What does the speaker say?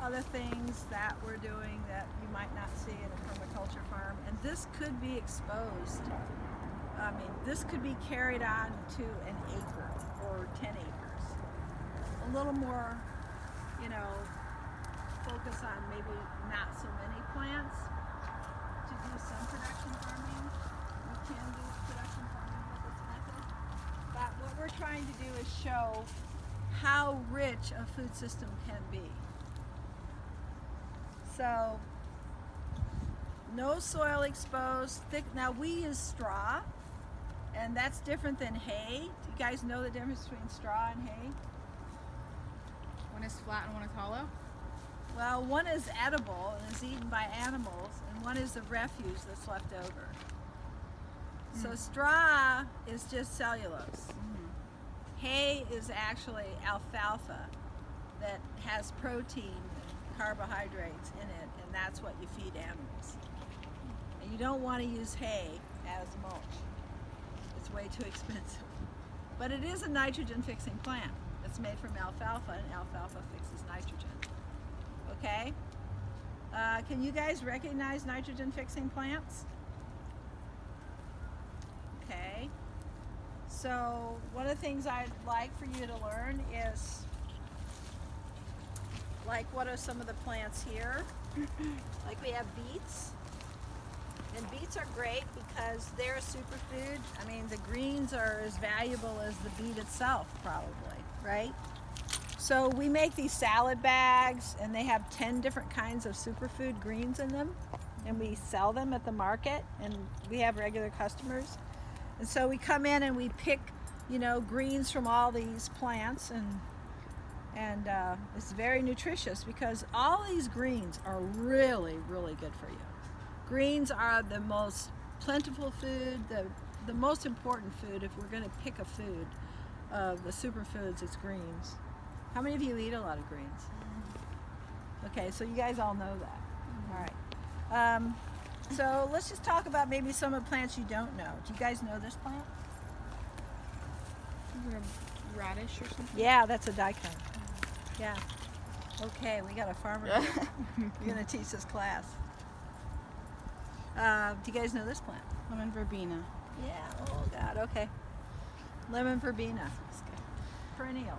other things that we're doing that you might not see in a permaculture farm. And this could be exposed. I mean, this could be carried on to an acre or 10 acres. A little more, you know, focus on maybe not so many plants to do some production farming. We can do production farming with this method. But what we're trying to do is show how rich a food system can be. So, no soil exposed, thick. Now we use straw, and that's different than hay. Do you guys know the difference between straw and hay? One is flat and one is hollow? Well, one is edible and is eaten by animals, and one is the refuse that's left over. So straw is just cellulose. Hay is actually alfalfa that has protein and carbohydrates in it, and that's what you feed animals. And you don't want to use hay as mulch. It's way too expensive. But it is a nitrogen fixing plant. It's made from alfalfa, and alfalfa fixes nitrogen. Okay? Can you guys recognize nitrogen fixing plants? Okay. So one of the things I'd like for you to learn is, like, what are some of the plants here? Like we have beets. And beets are great because they're a superfood. I mean, the greens are as valuable as the beet itself, probably, right? So we make these salad bags, and they have 10 different kinds of superfood greens in them, and we sell them at the market, and we have regular customers. And so we come in and we pick, you know, greens from all these plants, and it's very nutritious because all these greens are really, really good for you. Greens are the most plentiful food, the most important food. If we're going to pick a food of the superfoods, it's greens. How many of you eat a lot of greens? Okay, so you guys all know that. All right. So let's just talk about maybe some of the plants you don't know. Do you guys know this plant? Is it a radish or something? Yeah, that's a daikon. Yeah. Okay, we got a farmer here. You're going to teach this class. Do you guys know this plant? Lemon verbena. Yeah, oh God, okay. Lemon verbena. Perennial.